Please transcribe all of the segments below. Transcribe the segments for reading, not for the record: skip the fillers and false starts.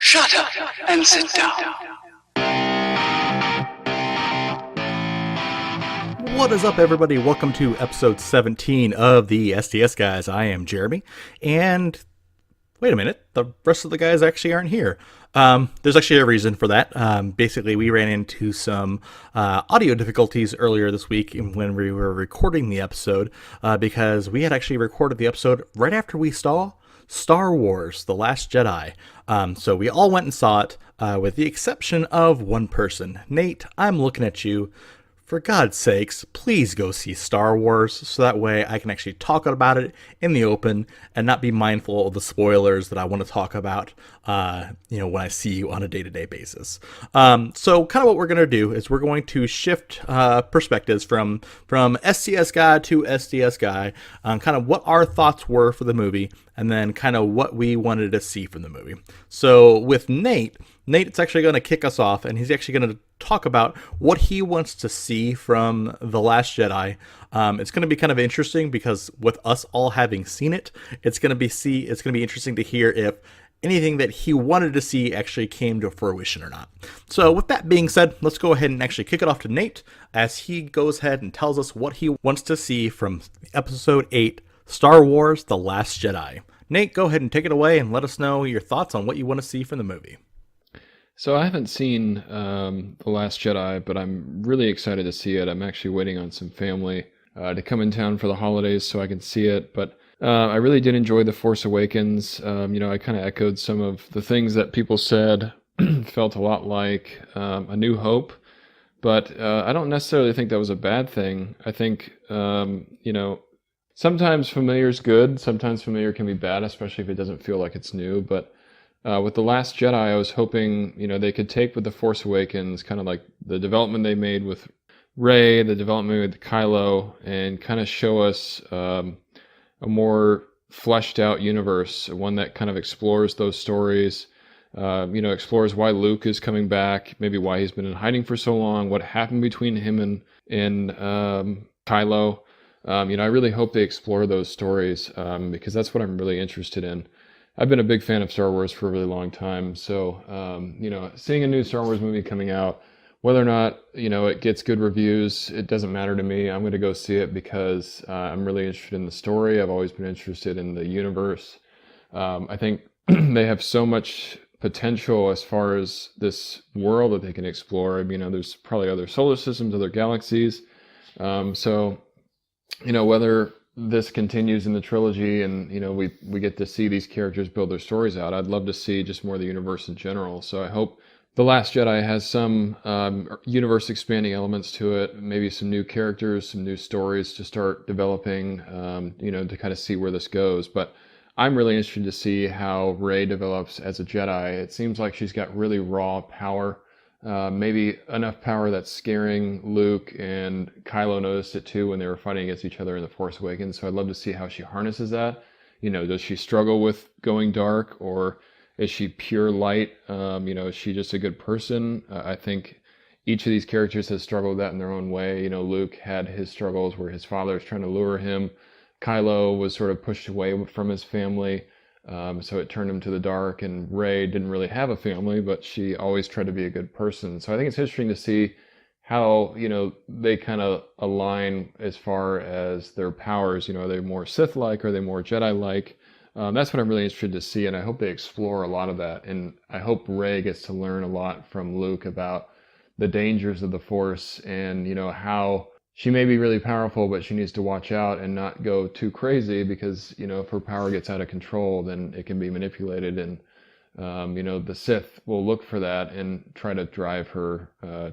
Shut up and sit down. What is up, everybody? Welcome to episode 17 of the STS Guys. I am Jeremy, and wait a minute, the rest of the guys actually aren't here. There's actually a reason for that. Basically, we ran into some audio difficulties earlier this week when we were recording the episode because we had actually recorded the episode right after we saw Star Wars: The Last Jedi. So we all went and saw it, with the exception of one person. Nate, I'm looking at you. For God's sakes, please go see Star Wars so that way I can actually talk about it in the open and not be mindful of the spoilers that I want to talk about, when I see you on a day-to-day basis. So kind of what we're going to do is we're going to shift perspectives from STS Guy to STS Guy, kind of what our thoughts were for the movie, and then kind of what we wanted to see from the movie. So with Nate's actually going to kick us off, and he's actually going to talk about what he wants to see from The Last Jedi. It's going to be kind of interesting because with us all having seen it, it's going to be interesting to hear if anything that he wanted to see actually came to fruition or not. So with that being said, let's go ahead and actually kick it off to Nate as he goes ahead and tells us what he wants to see from episode 8, Star Wars: The Last Jedi. Nate, go ahead and take it away and let us know your thoughts on what you want to see from the movie. So I haven't seen The Last Jedi, but I'm really excited to see it. I'm actually waiting on some family to come in town for the holidays so I can see it. But I really did enjoy The Force Awakens. I kind of echoed some of the things that people said, felt a lot like A New Hope. But I don't necessarily think that was a bad thing. I think, sometimes familiar is good. Sometimes familiar can be bad, especially if it doesn't feel like it's new. But with The Last Jedi, I was hoping, they could take with The Force Awakens, kind of like the development they made with Rey, the development with Kylo, and kind of show us a more fleshed out universe, one that kind of explores those stories, explores why Luke is coming back, maybe why he's been in hiding for so long, what happened between him and Kylo. I really hope they explore those stories because that's what I'm really interested in. I've been a big fan of Star Wars for a really long time, so seeing a new Star Wars movie coming out, whether or not it gets good reviews, it doesn't matter to me. I'm going to go see it because I'm really interested in the story. I've always been interested in the universe. I think they have so much potential as far as this world that they can explore. There's probably other solar systems, other galaxies. Whether this continues in the trilogy and we get to see these characters build their stories out, I'd love to see just more of the universe in general. So I hope The Last Jedi has some universe expanding elements to it, maybe some new characters, some new stories to start developing, to kind of see where this goes. But I'm really interested to see how Rey develops as a Jedi. It seems like she's got really raw power. Maybe enough power that's scaring Luke, and Kylo noticed it too when they were fighting against each other in The Force Awakens. So I'd love to see how she harnesses that. Does she struggle with going dark, or is she pure light? Is she just a good person? I think each of these characters has struggled with that in their own way. Luke had his struggles where his father was trying to lure him. Kylo was sort of pushed away from his family. So it turned him to the dark, and Rey didn't really have a family, but she always tried to be a good person. So I think it's interesting to see how, they kind of align as far as their powers. Are they more Sith-like? Are they more Jedi-like? That's what I'm really interested to see, and I hope they explore a lot of that. And I hope Rey gets to learn a lot from Luke about the dangers of the Force and, how she may be really powerful, but she needs to watch out and not go too crazy because, if her power gets out of control, then it can be manipulated. And, the Sith will look for that and try to drive her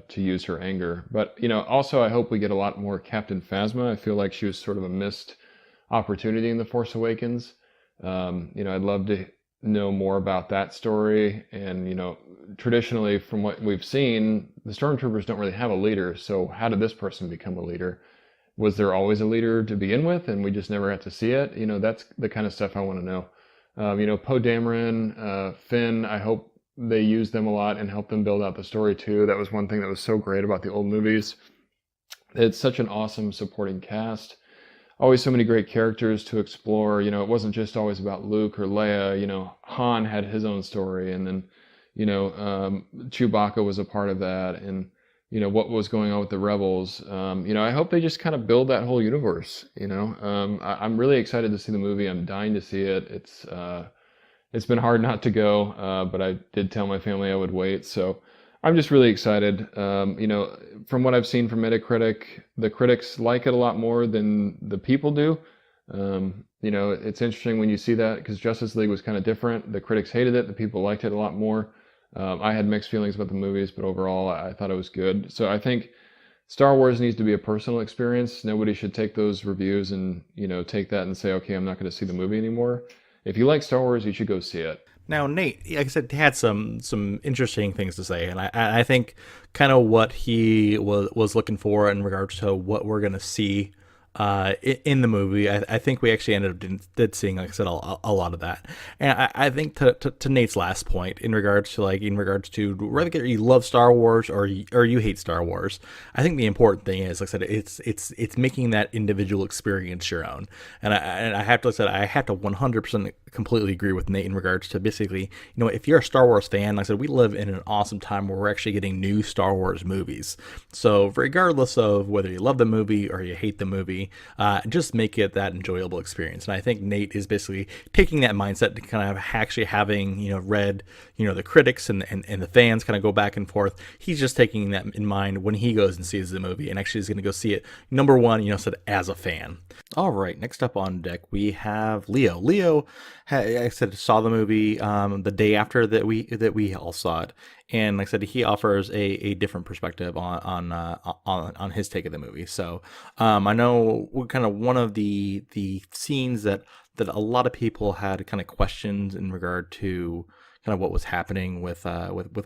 to use her anger. But, also I hope we get a lot more Captain Phasma. I feel like she was sort of a missed opportunity in The Force Awakens. I'd love to know more about that story. And, traditionally from what we've seen, the stormtroopers don't really have a leader. So how did this person become a leader? Was there always a leader to begin with and we just never got to see it? That's the kind of stuff I want to know. Poe Dameron, Finn, I hope they use them a lot and help them build out the story too. That was one thing that was so great about the old movies. It's such an awesome supporting cast. Always so many great characters to explore. It wasn't just always about Luke or Leia. Han had his own story, and then Chewbacca was a part of that, and what was going on with the rebels. I hope they just kind of build that whole universe. I'm really excited to see the movie. I'm dying to see it. It's been hard not to go, but I did tell my family I would wait. So I'm just really excited. From what I've seen from Metacritic, the critics like it a lot more than the people do. It's interesting when you see that, because Justice League was kind of different. The critics hated it, the people liked it a lot more. I had mixed feelings about the movies, but overall I thought it was good. So I think Star Wars needs to be a personal experience. Nobody should take those reviews and take that and say, okay, I'm not going to see the movie anymore. If you like Star Wars, you should go see it. Now, Nate, like I said, had some interesting things to say, and I think kind of what he was looking for in regards to what we're gonna see in the movie. I think we actually ended up did seeing, like I said, a lot of that. And I think to Nate's last point in regards to whether you love Star Wars or you hate Star Wars, I think the important thing is, like I said, it's making that individual experience your own. And I have to say, I have to 100% completely agree with Nate in regards to basically, if you're a Star Wars fan, like I said, we live in an awesome time where we're actually getting new Star Wars movies. So regardless of whether you love the movie or you hate the movie, just make it that enjoyable experience. And I think Nate is basically taking that mindset to kind of actually having, read, the critics and the fans kind of go back and forth. He's just taking that in mind when he goes and sees the movie, and actually is going to go see it, number one, said as a fan. All right, next up on deck, we have Leo. Leo, I said, saw the movie the day after that we all saw it, and like I said, he offers a different perspective on his take of the movie. So I know kind of one of the scenes that a lot of people had kind of questions in regard to kind of what was happening with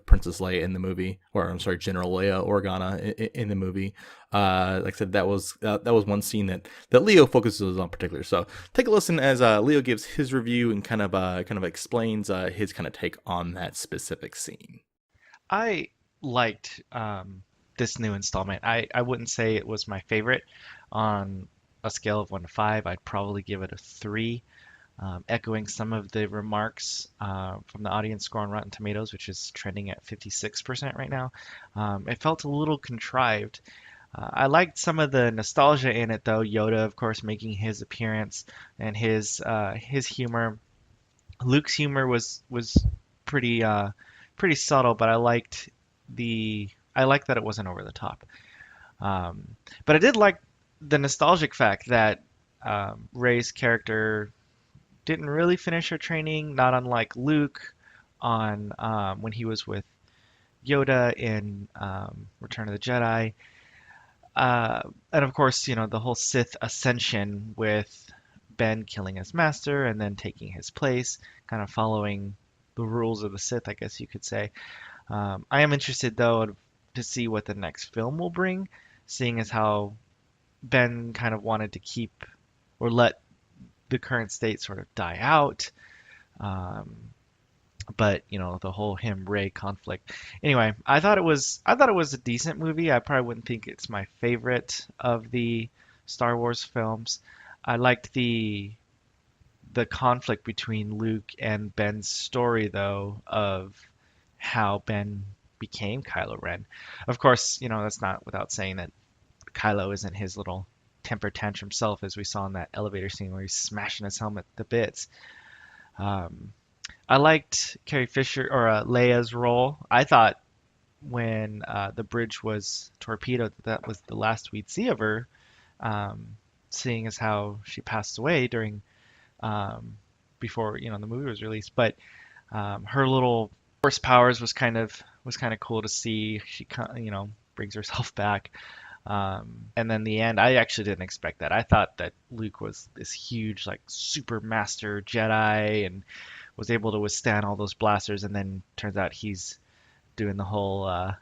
Princess Leia in the movie, or I'm sorry, General Leia Organa in the movie. Like I said, that was one scene that Leo focuses on particular. So take a listen as Leo gives his review and kind of explains his kind of take on that specific scene. I liked this new installment. I wouldn't say it was my favorite. On a scale of 1 to 5, I'd probably give it a 3. Echoing some of the remarks from the audience score on Rotten Tomatoes, which is trending at 56% right now. It felt a little contrived. I liked some of the nostalgia in it, though. Yoda, of course, making his appearance, and his humor. Luke's humor was pretty subtle, but I liked that it wasn't over the top. But I did like the nostalgic fact that Rey's character didn't really finish her training, not unlike Luke on when he was with Yoda in Return of the Jedi. And of course, the whole Sith ascension with Ben killing his master and then taking his place, kind of following the rules of the Sith, I guess you could say. I am interested, though, to see what the next film will bring, seeing as how Ben kind of wanted to keep or let the current state sort of die out. But the whole him-Rey conflict. Anyway, I thought it was a decent movie. I probably wouldn't think it's my favorite of the Star Wars films. I liked the conflict between Luke and Ben's story, though, of how Ben became Kylo Ren. Of course, that's not without saying that Kylo isn't his little temper tantrum self, as we saw in that elevator scene where he's smashing his helmet to bits. I liked Carrie Fisher or Leia's role. I thought when the bridge was torpedoed, that was the last we'd see of her, seeing as how she passed away during before the movie was released. But her little force powers was kind of cool to see. She brings herself back. And then the end, I actually didn't expect that. I thought that Luke was this huge, like, super master Jedi and was able to withstand all those blasters, and then turns out he's doing the whole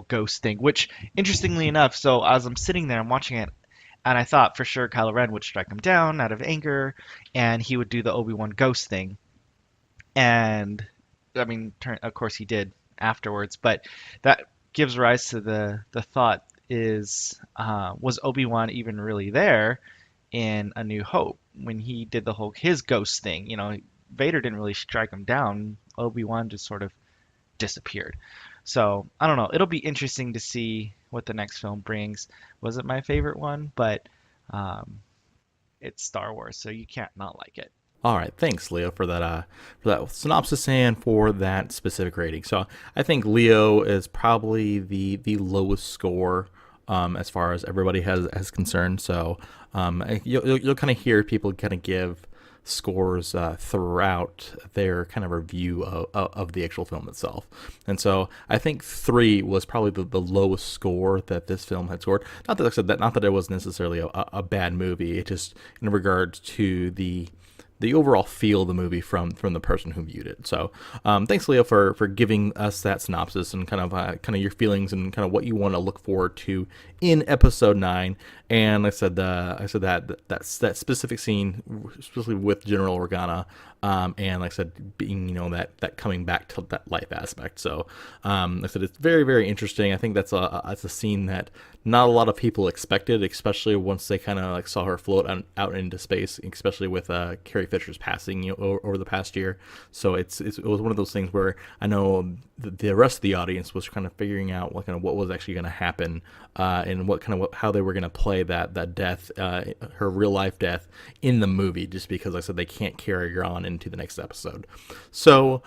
ghost thing, which, interestingly enough, so as I'm sitting there, I'm watching it, and I thought for sure Kylo Ren would strike him down out of anger, and he would do the Obi-Wan ghost thing. And, I mean, of course he did afterwards, but that gives rise to the thought is, was Obi-Wan even really there in A New Hope when he did his ghost thing? Vader didn't really strike him down. Obi-Wan just sort of disappeared. So I don't know. It'll be interesting to see what the next film brings. Wasn't my favorite one, but um, it's Star Wars, so you can't not like it. All right, thanks, Leo, for that synopsis and for that specific rating. So I think Leo is probably the lowest score as far as everybody has concerned. So you'll kind of hear people kind of give scores throughout their kind of review of the actual film itself. And so I think 3 was probably the lowest score that this film had scored. Not that I said that, not that it was necessarily a bad movie. It just in regards to the overall feel of the movie from the person who viewed it. So thanks, Leo, for giving us that synopsis and kind of your feelings and kind of what you want to look forward to in episode 9. And I said that specific scene, especially with General Organa, and like I said, being that coming back to that life aspect. So like I said, it's very, very interesting. I think that's a scene that not a lot of people expected, especially once they kind of like saw her float out into space, especially with Carrie Fisher's passing over the past year. So it was one of those things where I know the rest of the audience was kind of figuring out what was actually going to happen, and how they were going to play that death, her real life death in the movie, just because like I said they can't carry her on into the next episode. So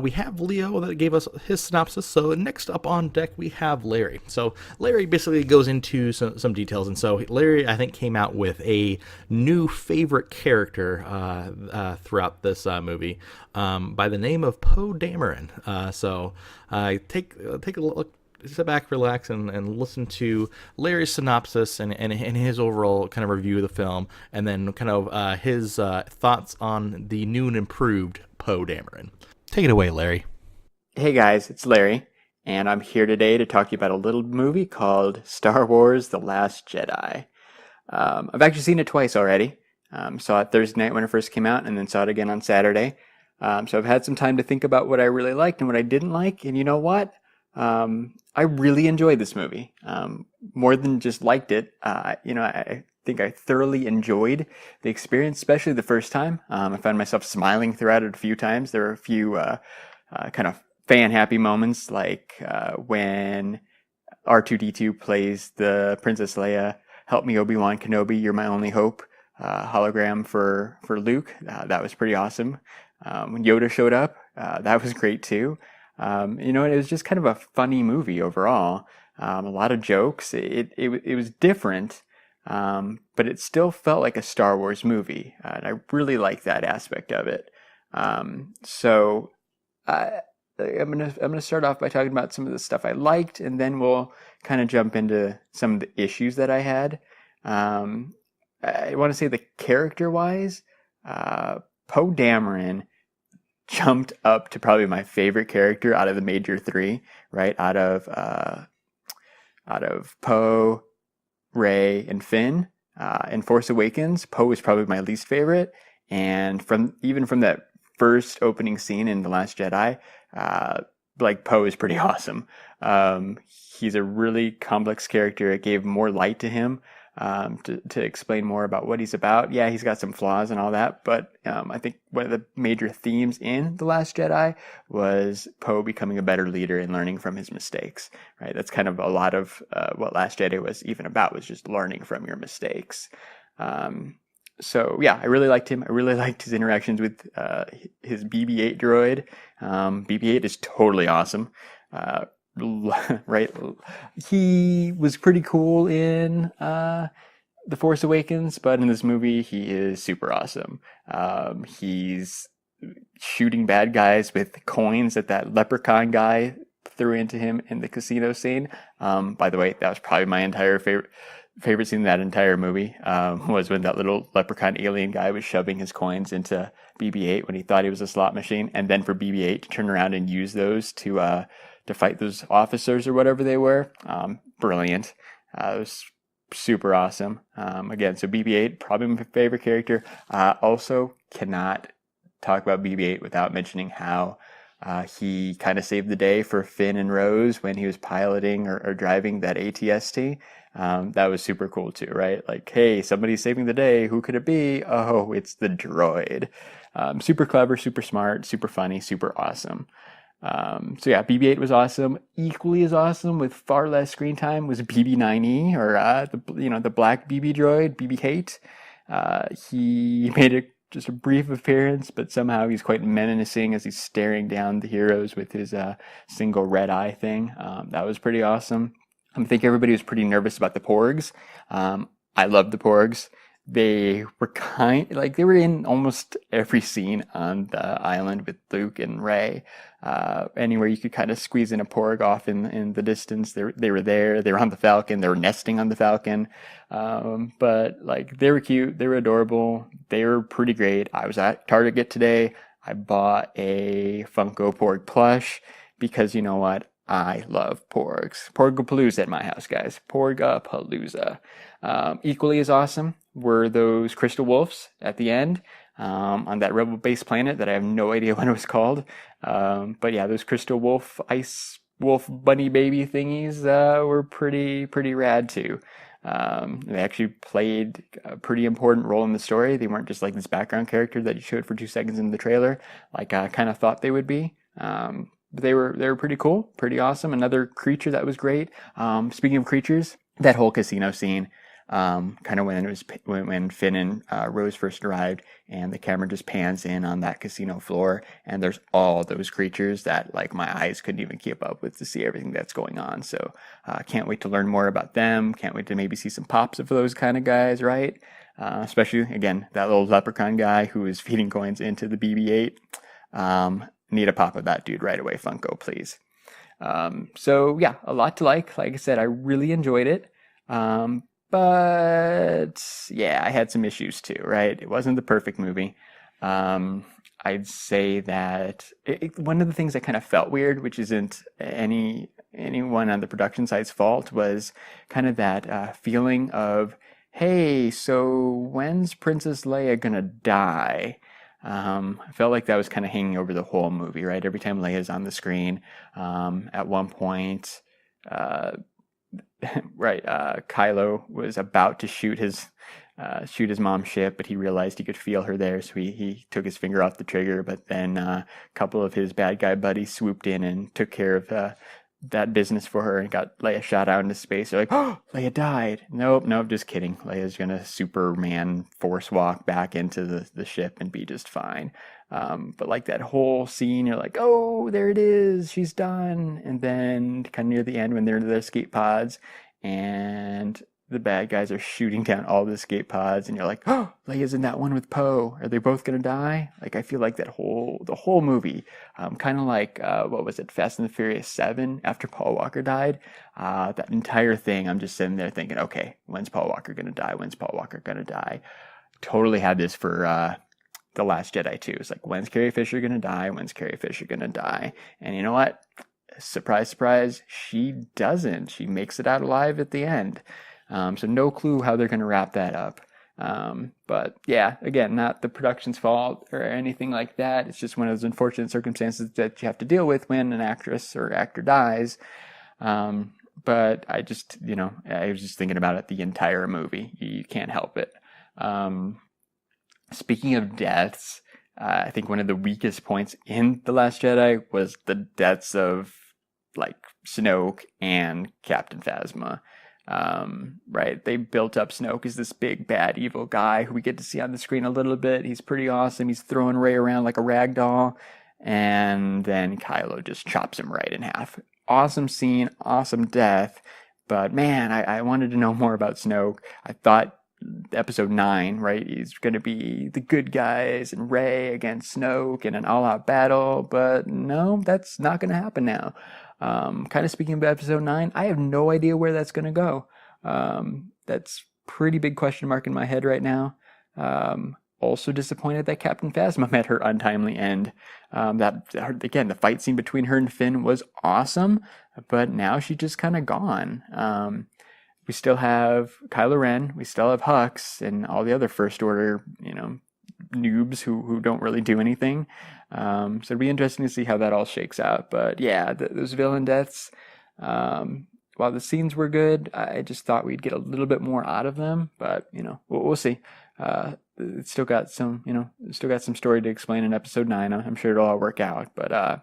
we have Leo that gave us his synopsis. So next up on deck we have Larry. So Larry basically goes into some details, and so Larry, I think, came out with a new favorite character throughout this movie by the name of Poe Dameron. So take a look. Sit back, relax, and listen to Larry's synopsis and his overall kind of review of the film, and then kind of his thoughts on the new and improved Poe Dameron. Take it away, Larry. Hey guys, it's Larry, and I'm here today to talk to you about a little movie called Star Wars: The Last Jedi. I've actually seen it twice already. Saw it Thursday night when it first came out, and then saw it again on Saturday. So I've had some time to think about what I really liked and what I didn't like, and you know what? I really enjoyed this movie. More than just liked it. I think I thoroughly enjoyed the experience, especially the first time. I found myself smiling throughout it a few times. There were a few kind of fan-happy moments, like when R2-D2 plays the Princess Leia, "Help me, Obi-Wan Kenobi, you're my only hope," hologram for Luke. That was pretty awesome. When Yoda showed up, that was great too. It was just kind of a funny movie overall. A lot of jokes. It was different, but it still felt like a Star Wars movie, and I really like that aspect of it. So I'm gonna start off by talking about some of the stuff I liked, and then we'll kind of jump into some of the issues that I had. I want to say the character-wise, Poe Dameron jumped up to probably my favorite character out of the major 3, right? Out of Poe, Rey, and Finn. In Force Awakens, Poe was probably my least favorite, and from that first opening scene in The Last Jedi, Poe is pretty awesome. He's a really complex character. It gave more light to him. To explain more about what he's about. Yeah, he's got some flaws and all that, but I think one of the major themes in The Last Jedi was Poe becoming a better leader and learning from his mistakes, right? That's kind of a lot of what Last Jedi was even about, was just learning from your mistakes. So yeah, I really liked him. I really liked his interactions with his BB-8 droid. BB-8 is totally awesome. Right, he was pretty cool in The Force Awakens, but in this movie he is super awesome. He's shooting bad guys with coins that leprechaun guy threw into him in the casino scene. By the way, that was probably my entire favorite scene in that entire movie, was when that little leprechaun alien guy was shoving his coins into BB-8 when he thought he was a slot machine, and then for BB-8 to turn around and use those to fight those officers or whatever they were. Brilliant. It was super awesome. Again, so BB-8, probably my favorite character. Also cannot talk about BB-8 without mentioning how he kind of saved the day for Finn and Rose when he was piloting or driving that ATST. That was super cool too, right? Like, hey, somebody's saving the day. Who could it be? Oh, it's the droid. Super clever, super smart, super funny, super awesome. So yeah, BB-8 was awesome. Equally as awesome, with far less screen time, was BB-9E, or the black BB droid, BB-8. He made just a brief appearance, but somehow he's quite menacing as he's staring down the heroes with his single red eye thing. That was pretty awesome. I think everybody was pretty nervous about the Porgs. I love the Porgs. They were they were in almost every scene on the island with Luke and Rey. Anywhere you could kind of squeeze in a Porg off in the distance, they were there. They were on the Falcon. They were nesting on the Falcon. But like, they were cute. They were adorable. They were pretty great. I was at Target today. I bought a Funko Porg plush because you know what? I love Porgs. Porgapalooza at my house, guys. Porgapalooza. Equally as awesome were those crystal wolves at the end on that rebel base planet that I have no idea what it was called. But yeah, those crystal wolf, ice wolf bunny baby thingies were pretty rad too. They actually played a pretty important role in the story. They weren't just like this background character that you showed for 2 seconds in the trailer, like I kind of thought they would be. But they were pretty cool, pretty awesome. Another creature that was great. Speaking of creatures, that whole casino scene, kind of when Finn and Rose first arrived, and the camera just pans in on that casino floor, and there's all those creatures that like my eyes couldn't even keep up with to see everything that's going on. So can't wait to learn more about them. Can't wait to maybe see some pops of those kind of guys, right? Especially again, that little leprechaun guy who is feeding coins into the BB-8. Need a pop of that dude right away, Funko, please. So yeah, a lot to like. Like I said, I really enjoyed it. But yeah, I had some issues too, right? It wasn't the perfect movie. I'd say that one of the things that kind of felt weird, which isn't anyone on the production side's fault, was kind of that feeling of, hey, so when's Princess Leia gonna die? I felt like that was kind of hanging over the whole movie, right? Every time Leia's on the screen, at one point, Kylo was about to shoot his mom's ship, but he realized he could feel her there, so he took his finger off the trigger. But then a couple of his bad guy buddies swooped in and took care of that business for her and got Leia shot out into space. They're like, oh, Leia died. Nope, just kidding. Leia's gonna Superman force walk back into the ship and be just fine. But like that whole scene, you're like, oh, there it is, she's done. And then kind of near the end when they're in the escape pods and the bad guys are shooting down all the escape pods, and you're like, oh, Leia's in that one with Poe. Are they both gonna die? Like, I feel like the whole movie, kind of like what was it, Fast and the Furious 7 after Paul Walker died. That entire thing, I'm just sitting there thinking, okay, when's Paul Walker gonna die? When's Paul Walker gonna die? Totally had this for The Last Jedi too. It's like, when's Carrie Fisher gonna die? When's Carrie Fisher gonna die? And you know what? Surprise, surprise, she doesn't. She makes it out alive at the end. So no clue how they're going to wrap that up. But yeah, again, not the production's fault or anything like that. It's just one of those unfortunate circumstances that you have to deal with when an actress or actor dies. But I just, I was just thinking about it the entire movie. You can't help it. Speaking of deaths, I think one of the weakest points in The Last Jedi was the deaths of like Snoke and Captain Phasma. Right, they built up Snoke as this big bad evil guy who we get to see on the screen a little bit. He's pretty awesome. He's throwing Rey around like a rag doll, and then Kylo just chops him right in half. Awesome scene, awesome death. But man, I wanted to know more about Snoke. I thought episode 9, right, he's going to be the good guys and Rey against Snoke in an all-out battle, but no, that's not going to happen now. Kind of speaking of episode 9, I have no idea where that's going to go. That's pretty big question mark in my head right now. Also disappointed that Captain Phasma met her untimely end. Again, the fight scene between her and Finn was awesome, but now she's just kind of gone. We still have Kylo Ren, we still have Hux, and all the other First Order, noobs who don't really do anything. So it'll be interesting to see how that all shakes out. But yeah, those villain deaths, while the scenes were good, I just thought we'd get a little bit more out of them. But we'll see. The it's still got some, still got some story to explain in episode 9. I'm sure it'll all work out, but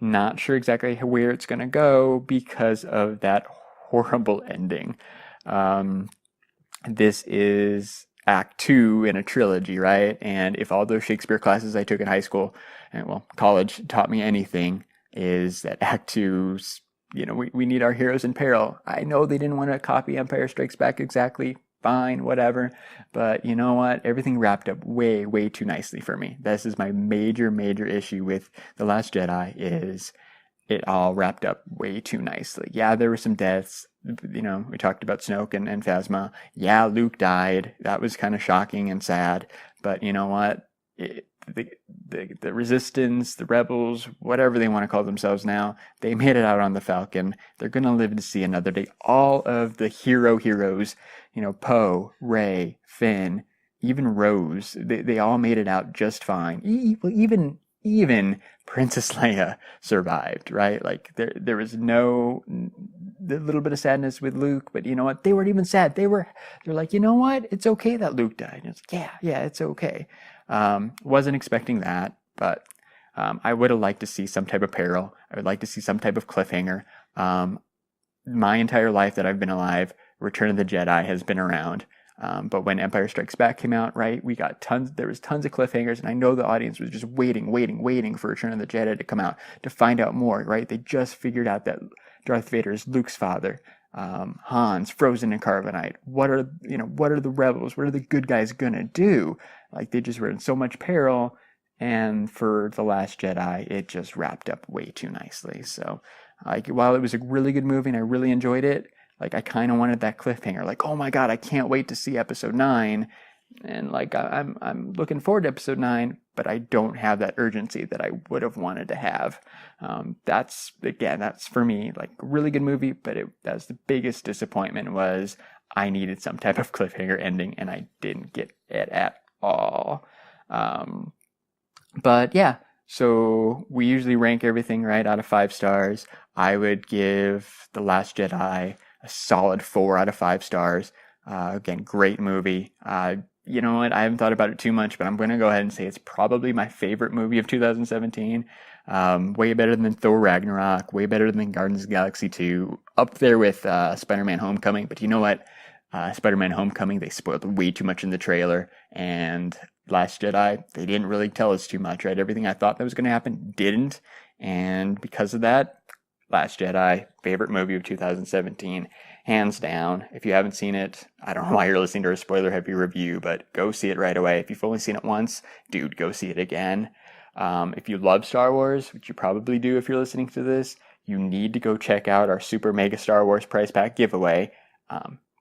not sure exactly where it's going to go because of that horrible ending. This is Act 2 in a trilogy, right? And if all those Shakespeare classes I took in high school and, well, college taught me anything, is that Act 2's, we need our heroes in peril. I know they didn't want to copy Empire Strikes Back exactly. Fine, whatever. But you know what? Everything wrapped up way, way too nicely for me. This is my major, major issue with The Last Jedi, is it all wrapped up way too nicely. Yeah, there were some deaths. We talked about Snoke and Phasma. Yeah, Luke died. That was kind of shocking and sad. But you know what? The Resistance, the Rebels, whatever they want to call themselves now, they made it out on the Falcon. They're going to live to see another day. All of the heroes, Poe, Rey, Finn, even Rose, they all made it out just fine. Even Princess Leia survived, right? Like there was the little bit of sadness with Luke, but you know what? They weren't even sad. They're like, you know what? It's okay that Luke died. And it's like, yeah, it's okay. Wasn't expecting that, but I would have liked to see some type of peril. I would like to see some type of cliffhanger. My entire life that I've been alive, Return of the Jedi has been around. But when Empire Strikes Back came out, right, there was tons of cliffhangers, and I know the audience was just waiting for Return of the Jedi to come out to find out more, right? They just figured out that Darth Vader is Luke's father. Han's frozen in carbonite. What are the rebels? What are the good guys gonna do? Like, they just were in so much peril, and for The Last Jedi, it just wrapped up way too nicely. So, like, while it was a really good movie and I really enjoyed it, like, I kind of wanted that cliffhanger. Like, oh my God, I can't wait to see episode 9. And like, I'm looking forward to episode 9, but I don't have that urgency that I would have wanted to have. That's for me, like, a really good movie, but that's the biggest disappointment, was I needed some type of cliffhanger ending, and I didn't get it at all. But yeah, so we usually rank everything right out of 5 stars. I would give The Last Jedi a solid 4 out of 5 stars. Again, great movie. You know what? I haven't thought about it too much, but I'm going to go ahead and say it's probably my favorite movie of 2017. Way better than Thor Ragnarok, way better than Guardians of the Galaxy 2, up there with Spider-Man Homecoming. But you know what? Spider-Man Homecoming, they spoiled way too much in the trailer, and Last Jedi, they didn't really tell us too much, right? Everything I thought that was going to happen didn't, and because of that, Last Jedi, favorite movie of 2017, hands down. If you haven't seen it, I don't know why you're listening to a spoiler-heavy review, but go see it right away. If you've only seen it once, dude, go see it again. If you love Star Wars, which you probably do if you're listening to this, you need to go check out our Super Mega Star Wars Prize Pack giveaway.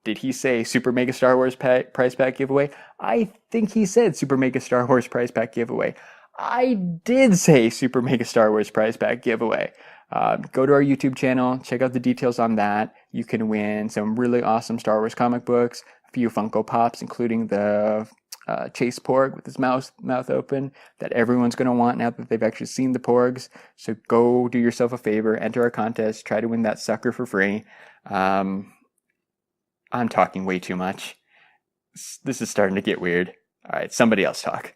Did he say Super Mega Star Wars Prize Pack giveaway? I think he said Super Mega Star Wars Prize Pack giveaway. I did say Super Mega Star Wars Prize Pack giveaway. Go to our YouTube channel, check out the details on that. You can win some really awesome Star Wars comic books, a few Funko Pops, including the Chase Porg with his mouth open that everyone's going to want now that they've actually seen the Porgs. So go do yourself a favor, enter our contest, try to win that sucker for free. I'm talking way too much. This is starting to get weird. All right, somebody else talk.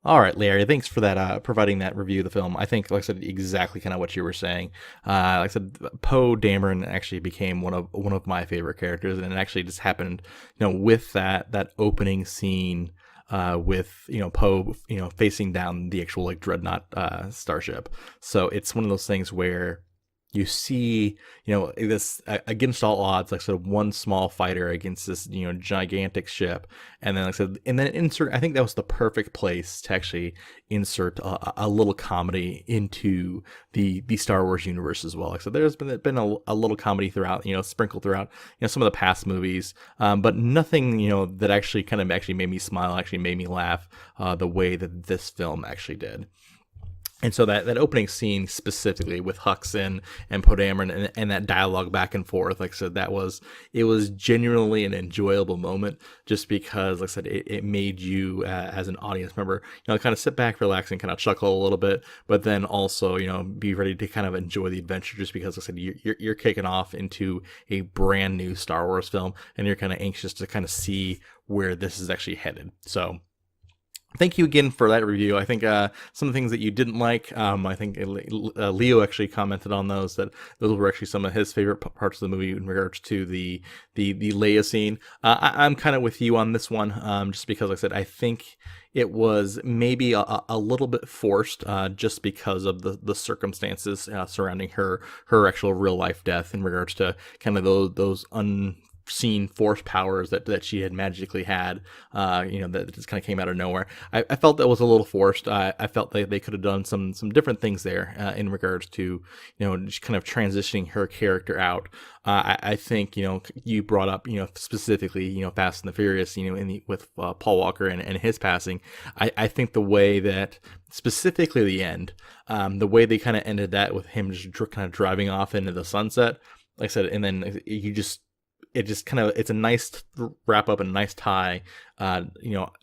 All right, Larry, thanks for that, providing that review of the film. I think, like I said, exactly kind of what you were saying. Like I said, Poe Dameron actually became one of my favorite characters, and it actually just happened, with that opening scene, with Poe, facing down the actual dreadnought starship. So it's one of those things where you see, this against all odds, like sort of one small fighter against this, gigantic ship. And then, like I said, insert, I think that was the perfect place to actually insert a little comedy into the Star Wars universe as well. Like I said, there's been a little comedy throughout, sprinkled throughout, some of the past movies, but nothing, that actually made me smile, actually made me laugh the way that this film actually did. And so that opening scene specifically with Hux and Poe Dameron and that dialogue back and forth, like I said, it was genuinely an enjoyable moment just because, like I said, it made you as an audience member, kind of sit back, relax, and kind of chuckle a little bit, but then also, be ready to kind of enjoy the adventure just because, like I said, you're kicking off into a brand new Star Wars film and you're kind of anxious to kind of see where this is actually headed. So thank you again for that review. I think some of the things that you didn't like, I think Leo actually commented on those, that those were actually some of his favorite parts of the movie in regards to the Leia scene. I'm kind of with you on this one, just because, like I said, I think it was maybe a little bit forced, just because of the circumstances surrounding her actual real life death in regards to kind of those unseen force powers that she had magically had, that just kind of came out of nowhere. I felt that was a little forced. I felt like they could have done some different things there in regards to, just kind of transitioning her character out. I think, you brought up, specifically, Fast and the Furious, with Paul Walker and his passing. I think the way that, specifically the end, the way they kind of ended that with him just kind of driving off into the sunset, like I said, and then it's a nice wrap up and a nice tie,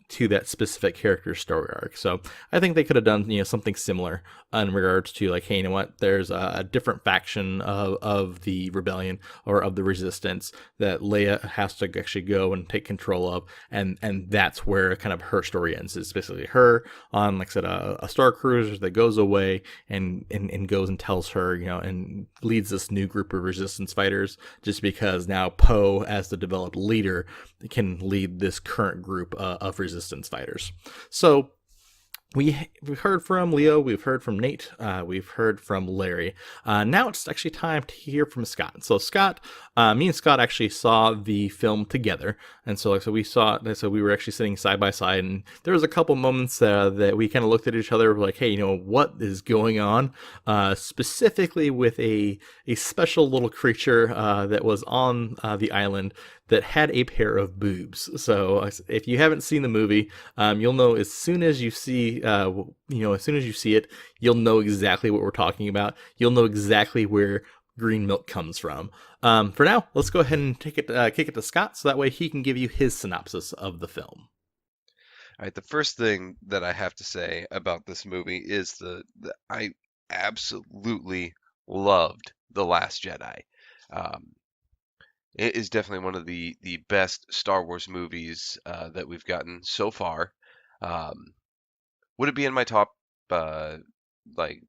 to that specific character story arc. So I think they could have done, something similar in regards to, like, hey, you know what? There's a different faction of the rebellion or of the resistance that Leia has to actually go and take control of, and that's where kind of her story ends. It's basically her on, like I said, a star cruiser that goes away and goes and tells her, and leads this new group of resistance fighters, just because now Poe, as the developed leader, can lead this current group of resistance fighters. So we've heard from Leo, we've heard from Nate, we've heard from Larry. Now it's actually time to hear from Scott. So Scott, me and Scott actually saw the film together, and so we were actually sitting side by side, and there was a couple moments that we kind of looked at each other like, hey, what is going on? Specifically with a special little creature that was on the island that had a pair of boobs. So if you haven't seen the movie, you'll know as soon as you see, as soon as you see it, you'll know exactly what we're talking about. You'll know exactly where green milk comes from. For now, let's go ahead and kick it to Scott, so that way he can give you his synopsis of the film. All right, the first thing that I have to say about this movie is I absolutely loved The Last Jedi. Um, it is definitely one of the best Star Wars movies that we've gotten so far. Um, would it be in my uh,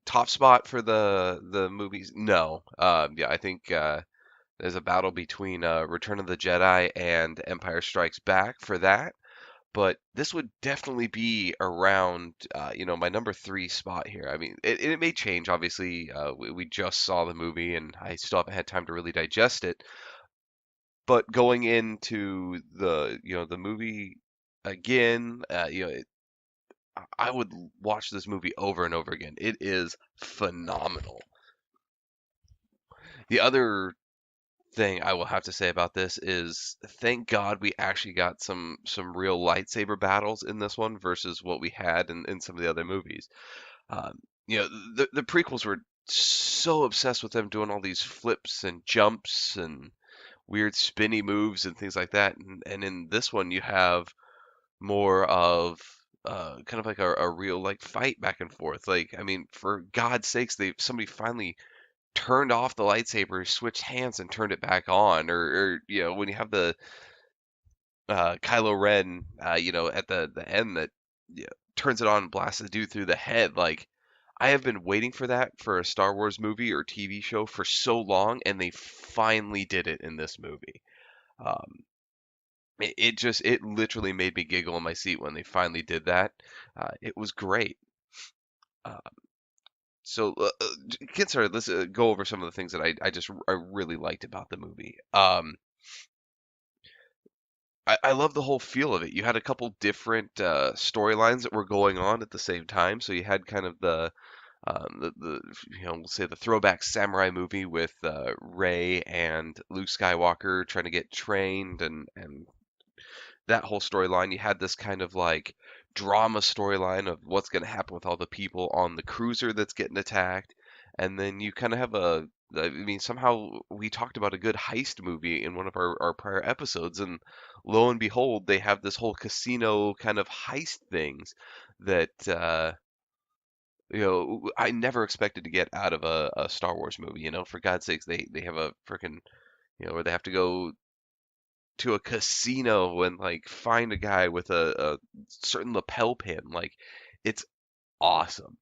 top spot for the movies? No. Yeah, I think there's a battle between Return of the Jedi and Empire Strikes Back for that. But this would definitely be around, my number 3 spot here. I mean, it may change. Obviously, we just saw the movie, and I still haven't had time to really digest it. But going into the movie again, I would watch this movie over and over again. It is phenomenal. The other thing I will have to say about this is thank God we actually got some real lightsaber battles in this one versus what we had in some of the other movies. Um, the prequels were so obsessed with them doing all these flips and jumps and weird spinny moves and things like that. And in this one, you have more of kind of like a real like fight back and forth. Like, I mean, for God's sakes, somebody finally turned off the lightsaber, switched hands, and turned it back on. Or when you have the Kylo Ren, at the end that turns it on and blasts the dude through the head. Like, I have been waiting for that for a Star Wars movie or TV show for so long, and they finally did it in this movie. Um, it literally made me giggle in my seat when they finally did that. It was great. Uh, so get started. Let's go over some of the things that I really liked about the movie. I love the whole feel of it. You had a couple different storylines that were going on at the same time. So you had kind of we'll say the throwback samurai movie with Rey and Luke Skywalker trying to get trained and that whole storyline. You had this kind of like drama storyline of what's going to happen with all the people on the cruiser that's getting attacked, and then you kind of have I mean, somehow we talked about a good heist movie in one of our prior episodes, and lo and behold, they have this whole casino kind of heist things that I never expected to get out of a Star Wars movie. For God's sakes, they have a freaking where they have to go to a casino and like find a guy with a certain lapel pin. Like, it's awesome.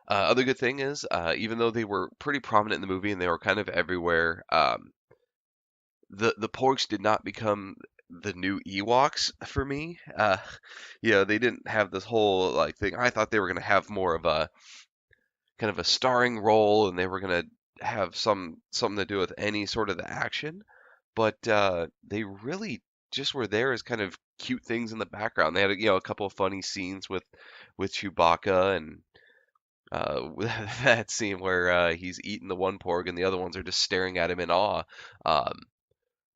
Other good thing is, even though they were pretty prominent in the movie and they were kind of everywhere, the Porgs did not become the new Ewoks for me. They didn't have this whole like thing. I thought they were going to have more of a kind of a starring role, and they were going to have something to do with any sort of the action. But they really just were there as kind of cute things in the background. They had a couple of funny scenes with Chewbacca, and that scene where he's eating the one porg and the other ones are just staring at him in awe. Um,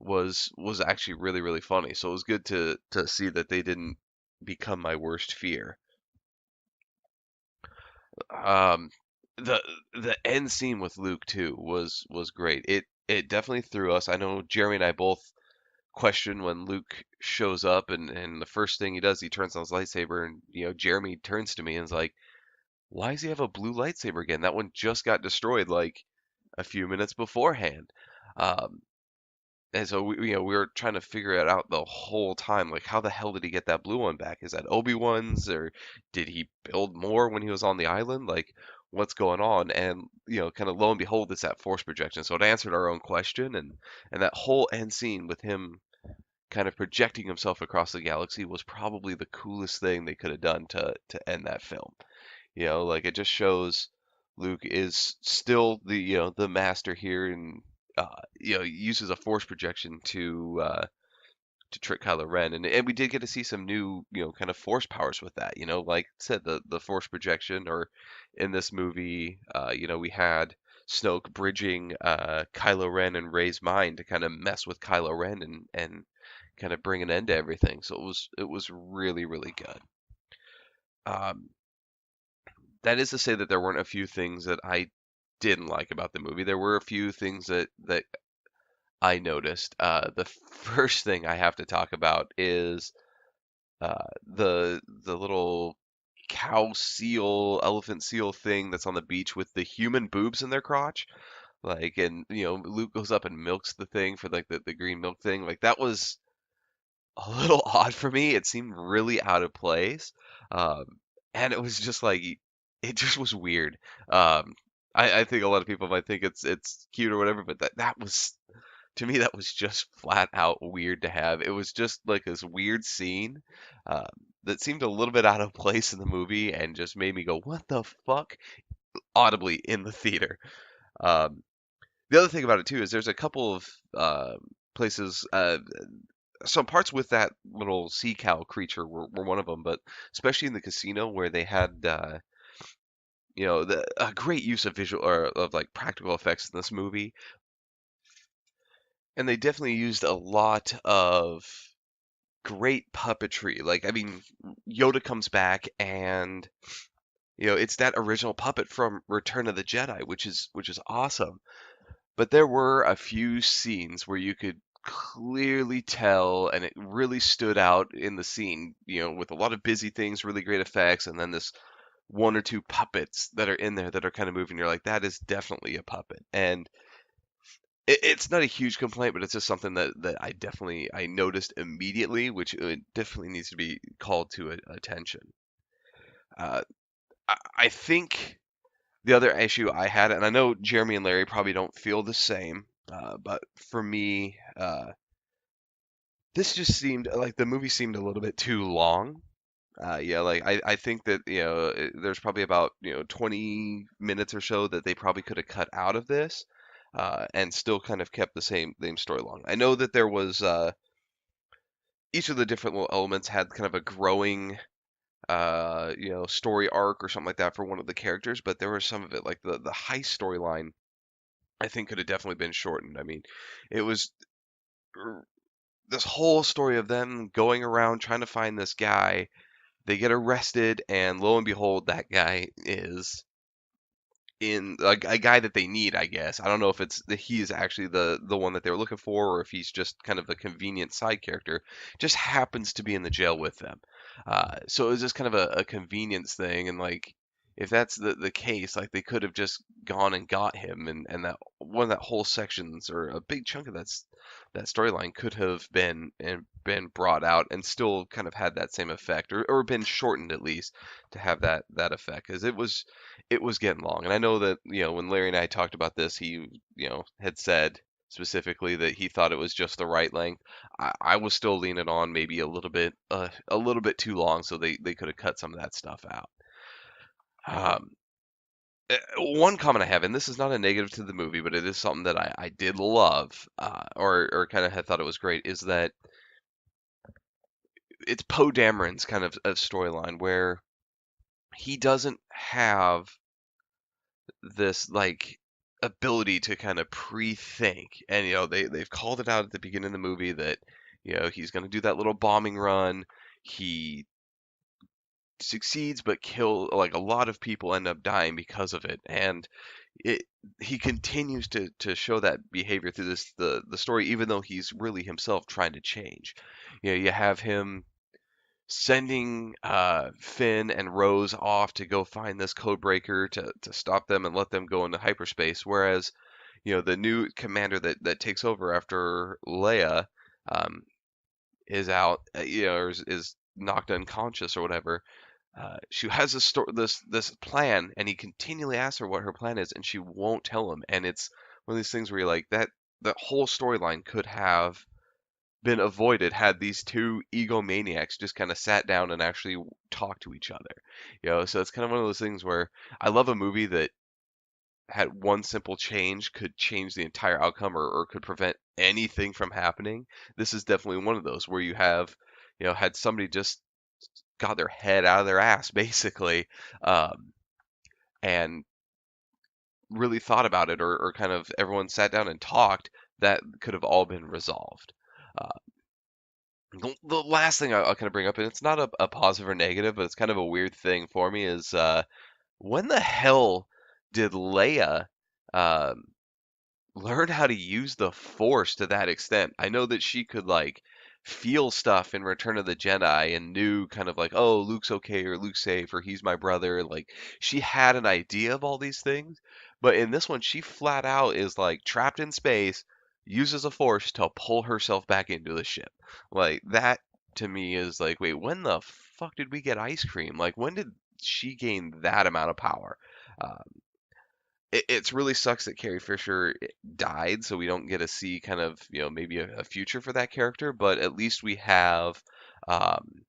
was actually really really funny. So it was good to see that they didn't become my worst fear. Um, the the end scene with Luke too was great. It definitely threw us. I know Jeremy and I both question when Luke shows up, and the first thing he does, he turns on his lightsaber, and Jeremy turns to me and is like, "Why does he have a blue lightsaber again? That one just got destroyed like a few minutes beforehand." Um, And so we were trying to figure it out the whole time. Like, how the hell did he get that blue one back? Is that Obi-Wan's, or did he build more when he was on the island? Like, what's going on? And kind of lo and behold, it's that force projection. So it answered our own question, and that whole end scene with him kind of projecting himself across the galaxy was probably the coolest thing they could have done to end that film. Like, it just shows Luke is still the master here, and uses a force projection to trick Kylo Ren, and we did get to see some new kind of force powers with that. Like I said, the force projection, or in this movie, we had Snoke bridging Kylo Ren and Rey's mind to kind of mess with Kylo Ren and kind of bring an end to everything. So it was really really good. Um, that is to say that there weren't a few things that I didn't like about the movie. There were a few things that I noticed. The first thing I have to talk about is the little cow seal, elephant seal thing that's on the beach with the human boobs in their crotch. Like, and Luke goes up and milks the thing for like the green milk thing. Like, that was a little odd for me. It seemed really out of place. Um, and it was just like it just was weird. Um, I think a lot of people might think it's cute or whatever, but that was, to me, that was just flat out weird to have. It was just like this weird scene uh, that seemed a little bit out of place in the movie and just made me go, "What the fuck?" audibly in the theater. Um, the other thing about it too is there's a couple of places, some parts with that little sea cow creature were one of them, but especially in the casino where they had a great use of visual, or of like practical effects in this movie, and they definitely used a lot of great puppetry. Like, I mean, Yoda comes back, and it's that original puppet from Return of the Jedi, which is awesome. But there were a few scenes where you could clearly tell, and it really stood out in the scene, with a lot of busy things, really great effects, and then this one or two puppets that are in there that are kind of moving. You're like, that is definitely a puppet. And it's not a huge complaint, but it's just something that I noticed immediately, which definitely needs to be called to attention. Uh, I think the other issue I had, and I know Jeremy and Larry probably don't feel the same, but for me, this just seemed like the movie seemed a little bit too long. Yeah, like I think that there's probably about 20 minutes or so that they probably could have cut out of this, and still kind of kept the same story long. I know that there was each of the different little elements had kind of a growing story arc or something like that for one of the characters, but there was some of it like the heist storyline I think could have definitely been shortened. I mean, it was this whole story of them going around trying to find this guy they get arrested, and lo and behold, that guy is in a guy that they need, I guess. I don't know if it's he is actually the one that they were looking for, or if he's just kind of a convenient side character. Just happens to be in the jail with them. So it was just kind of a convenience thing, and like if that's the case, like they could have just gone and got him, and that one of that whole sections or a big chunk of that storyline could have been brought out and still kind of had that same effect, or been shortened at least to have that effect, because it was getting long. And I know that, when Larry and I talked about this, he, had said specifically that he thought it was just the right length. I was still leaning on maybe a little bit too long, so they could have cut some of that stuff out. Um, One comment I have, and this is not a negative to the movie, but it is something that I did love, or kind of had thought it was great, is that it's Poe Dameron's kind of storyline where he doesn't have this like ability to kind of pre-think, and they've called it out at the beginning of the movie that he's going to do that little bombing run. He succeeds but kill like a lot of people end up dying because of it, and it he continues to show that behavior through the story, even though he's really himself trying to change. You have him sending Finn and Rose off to go find this code breaker to stop them and let them go into hyperspace. Whereas, the new commander that takes over after Leia um, is out, or is knocked unconscious or whatever. She has this plan, and he continually asks her what her plan is, and she won't tell him. And it's one of these things where you're like, that whole storyline could have been avoided had these two egomaniacs just kind of sat down and actually talked to each other. So it's kind of one of those things where I love a movie that had one simple change could change the entire outcome, or could prevent anything from happening. This is definitely one of those where you have, had somebody just got their head out of their ass basically, um, and really thought about it, or kind of everyone sat down and talked, that could have all been resolved. Uh, the last thing I'll kind of bring up, and it's not a positive or negative, but it's kind of a weird thing for me, is when the hell did Leia um, learn how to use the Force to that extent? I know that she could like feel stuff in Return of the Jedi and knew kind of like, oh, Luke's okay, or Luke's safe, or he's my brother. Like she had an idea of all these things, but in this one, she flat out is like trapped in space, uses a Force to pull herself back into the ship. Like that to me is like, wait, when the fuck did we get ice cream? Like when did she gain that amount of power? Uh, it's really sucks that Carrie Fisher died, so we don't get to see kind of maybe a future for that character. But at least we have um,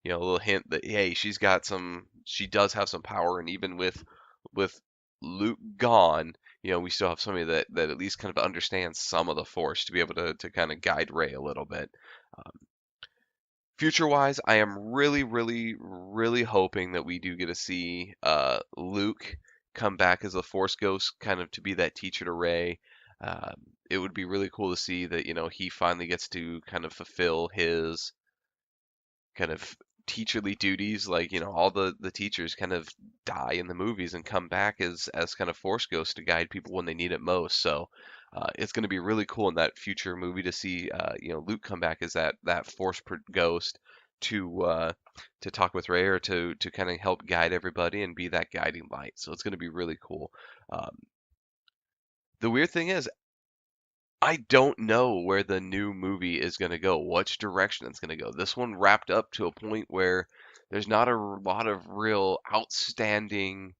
a little hint that hey, she does have some power, and even with Luke gone, we still have somebody that at least kind of understands some of the Force to be able to kind of guide Rey a little bit. Um, Future wise, I am really, really, really hoping that we do get to see Luke come back as a Force Ghost, kind of to be that teacher to Rey. It would be really cool to see that he finally gets to kind of fulfill his kind of teacherly duties. Like all the teachers kind of die in the movies and come back as kind of Force Ghosts to guide people when they need it most. So it's going to be really cool in that future movie to see Luke come back as that Ghost to talk with Rey, or to kind of help guide everybody and be that guiding light. So it's going to be really cool. Um, the weird thing is, I don't know where the new movie is going to go, which direction it's going to go. This one wrapped up to a point where there's not a lot of real outstanding,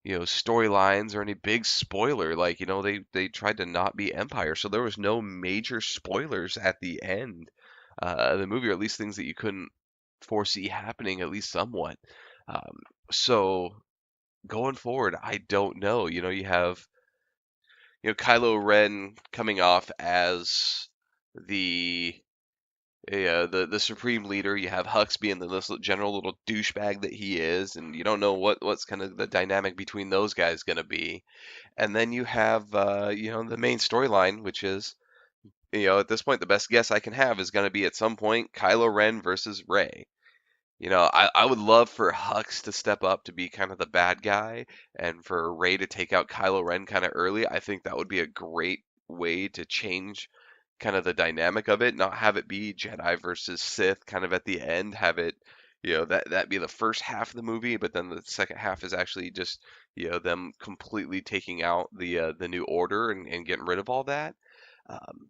storylines or any big spoiler. Like, they tried to not be Empire, so there was no major spoilers at the end of the movie, or at least things that you couldn't foresee happening, at least somewhat. Um, so going forward, I don't know. You have Kylo Ren coming off as the the supreme leader. You have Hux being this general little douchebag that he is, and you don't know what's kind of the dynamic between those guys going to be. And then you have the main storyline, which is at this point the best guess I can have is going to be at some point Kylo Ren versus Rey. I would love for Hux to step up to be kind of the bad guy and for Rey to take out Kylo Ren kind of early. I think that would be a great way to change kind of the dynamic of it, not have it be Jedi versus Sith kind of at the end, have it, that be the first half of the movie, but then the second half is actually just, them completely taking out the new order and getting rid of all that.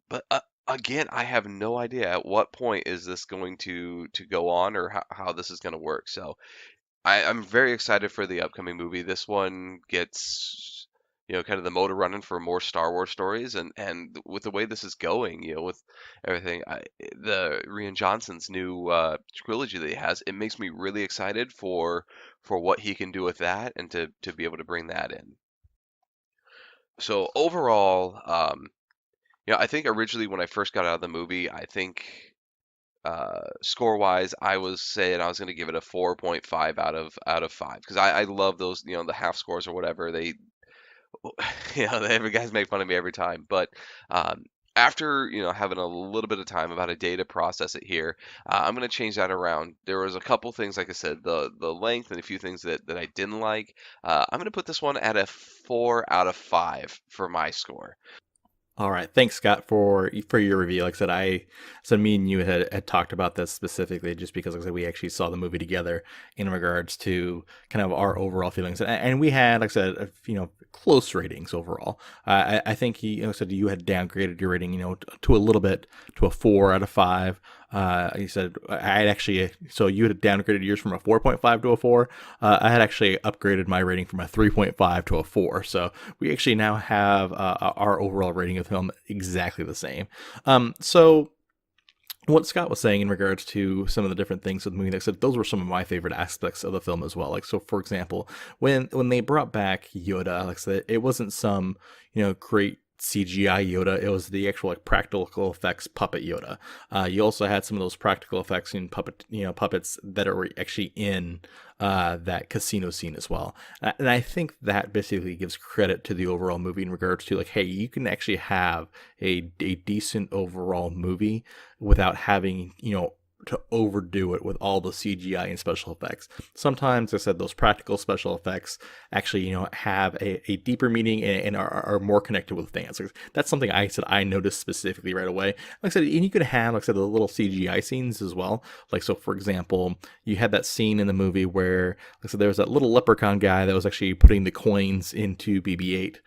But again, I have no idea at what point is this going to go on or how this is going to work. So I'm very excited for the upcoming movie. This one gets, kind of the motor running for more Star Wars stories, and with the way this is going, with everything, the Rian Johnson's new trilogy that he has, it makes me really excited for what he can do with that and to be able to bring that in. So overall, I think originally when I first got out of the movie, I think score wise, I was saying I was going to give it a 4.5 out of 5 because I love those, the half scores or whatever. They, every guys make fun of me every time. But um, after having a little bit of time, about a day to process it here, I'm going to change that around. There was a couple things, like I said, the length and a few things that I didn't like. I'm going to put this one at a 4 out of 5 for my score. All right, thanks, Scott, for your review. Like I said, me and you had talked about this specifically just because, like I said, we actually saw the movie together in regards to kind of our overall feelings, and we had, like I said, close ratings overall. I think you said you had downgraded your rating, to a little bit to a 4 out of 5. You said I had actually, so you had downgraded yours from a 4.5 to a 4. I had actually upgraded my rating from a 3.5 to a 4. So we actually now have our overall rating of the film exactly the same. So what Scott was saying in regards to some of the different things with the movie, like I said, those were some of my favorite aspects of the film as well. Like, so for example, when they brought back Yoda, like I said, it wasn't some, great CGI Yoda. It was the actual practical effects puppet Yoda. You also had some of those practical effects in puppets that are actually in that casino scene as well. And I think that basically gives credit to the overall movie in regards to hey, you can actually have a decent overall movie without having, to overdo it with all the CGI and special effects. Sometimes, I said, those practical special effects actually, have a deeper meaning and are more connected with fans. That's something I said I noticed specifically right away. Like I said, and you could have, like I said, the little CGI scenes as well. Like, so for example, you had that scene in the movie where, like I said, there was that little leprechaun guy that was actually putting the coins into BB-8.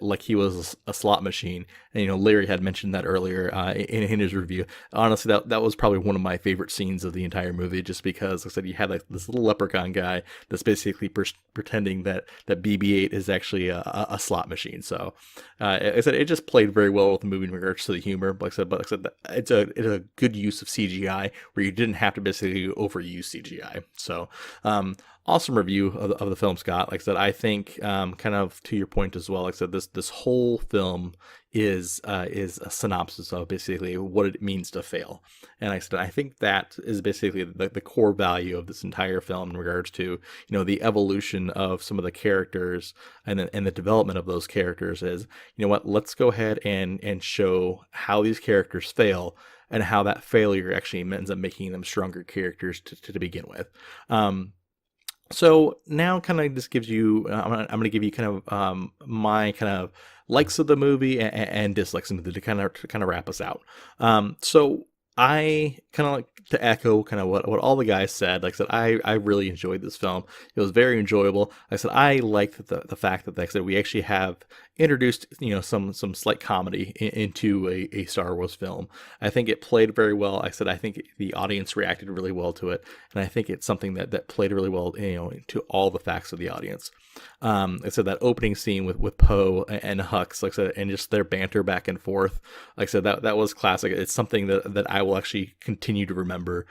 Like he was a slot machine. And, Larry had mentioned that earlier in his review. Honestly, that was probably one of my favorite scenes of the entire movie, just because, like I said, you had this little leprechaun guy that's basically pretending that BB-8 is actually a slot machine. So, I said, it just played very well with the movie in regards to the humor. Like I said, it's a good use of CGI where you didn't have to basically overuse CGI. So, awesome review of the film, Scott. Like I said, I think kind of to your point as well. Like I said, this whole film is a synopsis of basically what it means to fail. And like I said, I think that is basically the core value of this entire film in regards to the evolution of some of the characters and the development of those characters. Is let's go ahead and show how these characters fail and how that failure actually ends up making them stronger characters to begin with. So now kind of this gives you, I'm going to give you kind of my kind of likes of the movie and dislikes of the movie to kind of wrap us out. So I kind of like to echo kind of what all the guys said. Like I said, I really enjoyed this film. It was very enjoyable. Like I said, I liked the fact that, like I said, we actually have introduced some slight comedy into a Star Wars film. I think it played very well. Like I said, I think the audience reacted really well to it, and I think it's something that played really well to all the facts of the audience. Like I said, that opening scene with Poe and Hux, like I said, and just their banter back and forth. Like I said, that was classic. It's something that I will actually continue to remember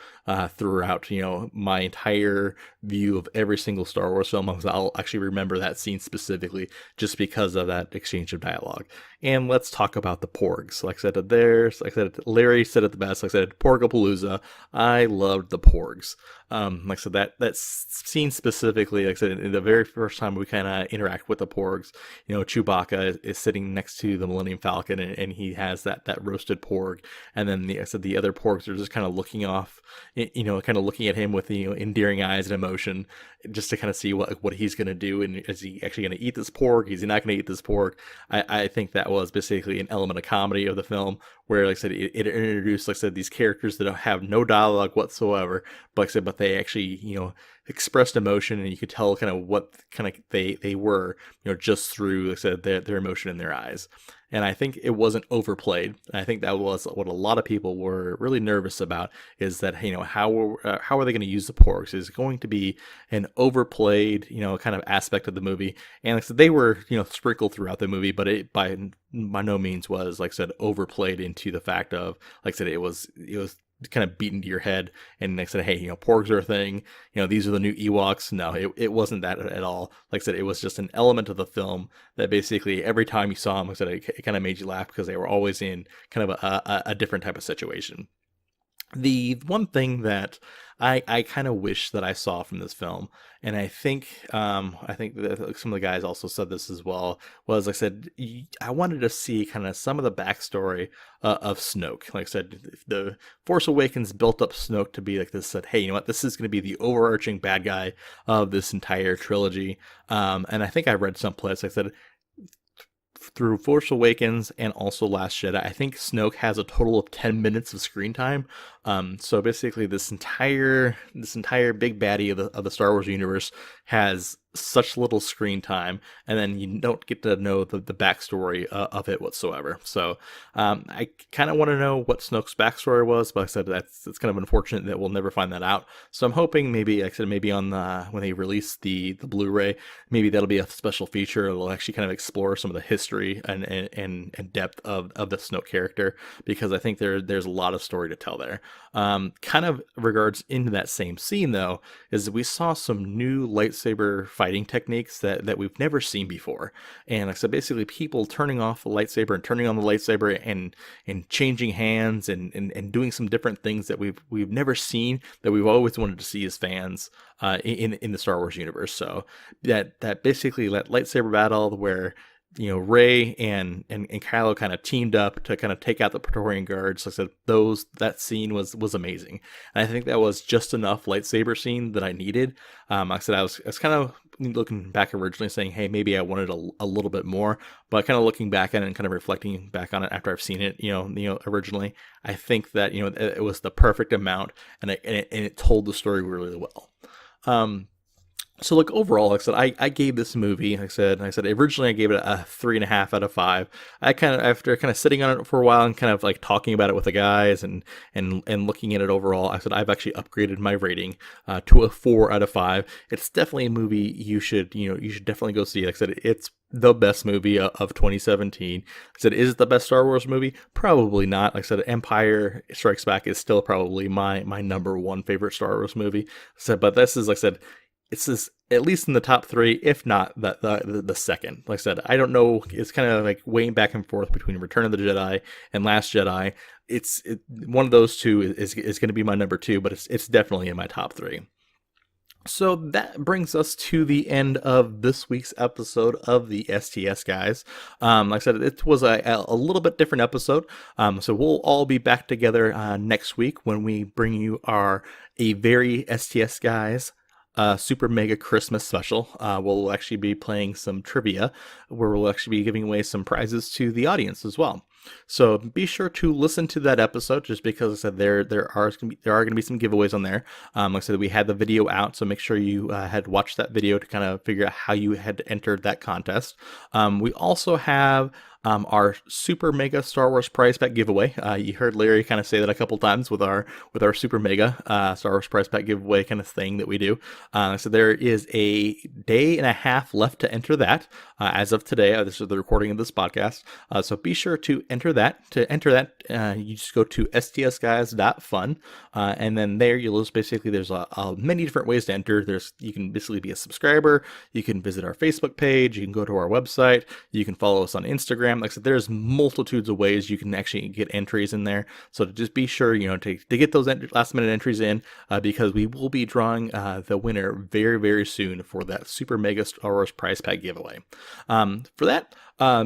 throughout my entire view of every single Star Wars film. I'll actually remember that scene specifically just because of that exchange of dialogue. And let's talk about the Porgs. Like I said, Larry said it the best. Like I said, Porgapalooza. I loved the Porgs. Like I said, that scene specifically, like I said, in the very first time we kind of interact with the Porgs, Chewbacca is sitting next to the Millennium Falcon, and he has that roasted Porg, and then like I said, the other Porgs are just kind of looking off, kind of looking at him with endearing eyes and emotion, just to kind of see what he's going to do, and is he actually going to eat this Porg? Is he not going to eat this Porg? I think that was basically an element of comedy of the film, where, like I said, it introduced, like I said, these characters that have no dialogue whatsoever, but like I said, but they actually, expressed emotion, and you could tell kind of what kind of they were, just through, like I said, their emotion in their eyes. And I think it wasn't overplayed. I think that was what a lot of people were really nervous about, is that, how are they going to use the Porgs? Is it going to be an overplayed, kind of aspect of the movie? And like I said, they were, sprinkled throughout the movie, but it by no means was, like I said, overplayed into the fact of, like I said, it was kind of beaten to your head, and they said, hey, Porgs are a thing, these are the new Ewoks. No, it wasn't that at all. Like I said, it was just an element of the film that basically every time you saw them, like I said, it kind of made you laugh, because they were always in kind of a different type of situation. The one thing that I kind of wish that I saw from this film, and I think that some of the guys also said this as well, was, like I said, I wanted to see kind of some of the backstory of Snoke. Like I said, the Force Awakens built up Snoke to be like this, said, hey, you know what, this is going to be the overarching bad guy of this entire trilogy. And I think I read someplace, like I said, through Force Awakens and also Last Jedi, I think Snoke has a total of 10 minutes of screen time. So basically, this entire big baddie of the Star Wars universe has such little screen time, and then you don't get to know the backstory of it whatsoever. So I kind of want to know what Snoke's backstory was, but like I said, it's kind of unfortunate that we'll never find that out. So I'm hoping, maybe, like I said, maybe on when they release the Blu-ray, maybe that'll be a special feature. It'll actually kind of explore some of the history and depth of the Snoke character, because I think there's a lot of story to tell there. Kind of regards into that same scene, though, is we saw some new lightsaber fighting techniques that we've never seen before. And like I said, basically people turning off the lightsaber and turning on the lightsaber, and changing hands, and doing some different things that we've never seen, that we've always wanted to see as fans in the Star Wars universe. So that basically, that lightsaber battle where Rey and Kylo kind of teamed up to kind of take out the Praetorian Guards. Like I said, that scene was amazing, and I think that was just enough lightsaber scene that I needed. Like I said, I was kind of looking back originally, saying, hey, maybe I wanted a little bit more, but kind of looking back at it and kind of reflecting back on it after I've seen it, originally, I think that it was the perfect amount, and it told the story really well. So, like, overall, like I said, I gave this movie, like I said, originally I gave it a 3.5 out of 5. After kind of sitting on it for a while and kind of like talking about it with the guys and looking at it overall, I said, I've actually upgraded my rating to a 4 out of 5. It's definitely a movie you should definitely go see. Like I said, it's the best movie of 2017. Like I said, is it the best Star Wars movie? Probably not. Like I said, Empire Strikes Back is still probably my number one favorite Star Wars movie. So, but this is, like I said, it's this, at least in the top 3, if not the second. Like I said, I don't know. It's kind of like weighing back and forth between Return of the Jedi and Last Jedi. One of those two is going to be my number 2, but it's definitely in my top 3. So that brings us to the end of this week's episode of the STS Guys. Like I said, it was a little bit different episode. So we'll all be back together next week when we bring you a very STS Guys super mega Christmas special. We'll actually be playing some trivia, where we'll actually be giving away some prizes to the audience as well. So be sure to listen to that episode, just because I said there are going to be some giveaways on there. Like I said, we had the video out, so make sure you had watched that video to kind of figure out how you had entered that contest. We also have our super mega Star Wars prize pack giveaway. You heard Larry kind of say that a couple times with our super mega Star Wars prize pack giveaway kind of thing that we do. So there is a day and a half left to enter that as of today. This is the recording of this podcast. So be sure to enter that. To enter that, you just go to stsguys.fun, and then there you'll just basically, there's many different ways to enter. You can basically be a subscriber. You can visit our Facebook page. You can go to our website. You can follow us on Instagram. Instagram. Like I said, there's multitudes of ways you can actually get entries in there. So to just be sure, to get those last minute entries in, because we will be drawing the winner very, very soon for that Super Mega Star Wars prize pack giveaway. For that,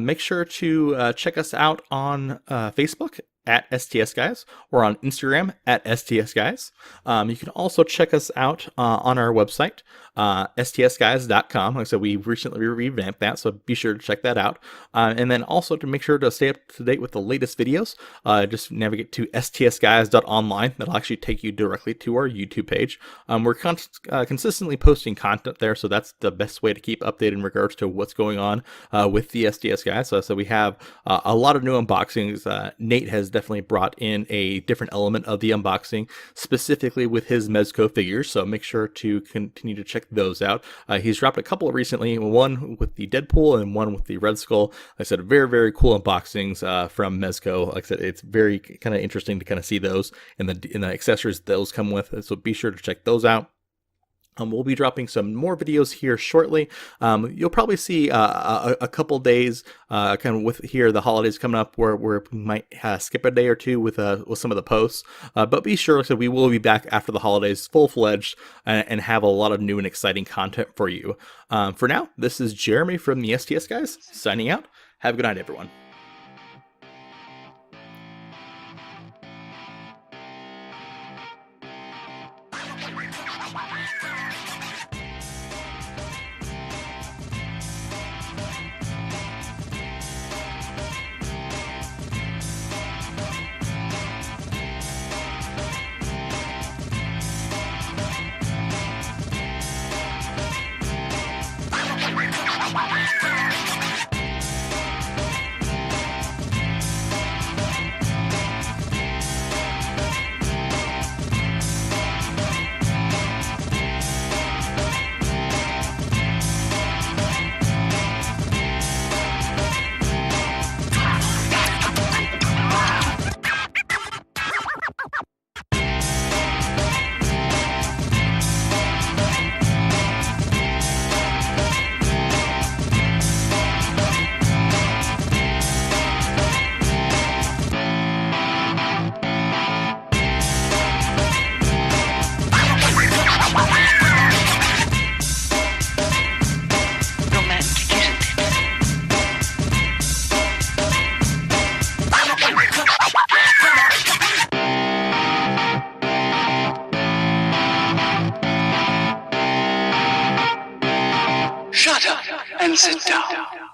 make sure to check us out on Facebook at STS Guys, or on Instagram at STS Guys. You can also check us out on our website, stsguys.com. Like I said, we recently revamped that, so be sure to check that out. And then also to make sure to stay up to date with the latest videos, just navigate to stsguys.online. That'll actually take you directly to our YouTube page. We're consistently posting content there, so that's the best way to keep updated in regards to what's going on with the STS Guys. So we have a lot of new unboxings. Nate has definitely brought in a different element of the unboxing, specifically with his Mezco figures, so make sure to continue to check those out. He's dropped a couple recently, one with the Deadpool and one with the Red Skull. Like I said, very, very cool unboxings from Mezco. Like I said, it's very kind of interesting to kind of see those and the accessories those come with, so be sure to check those out. We'll be dropping some more videos here shortly. You'll probably see a couple days kind of with here the holidays coming up where we might skip a day or two with some of the posts. But be sure, so we will be back after the holidays full-fledged and have a lot of new and exciting content for you. For now, this is Jeremy from the STS Guys signing out. Have a good night, everyone. Shut up and sit down.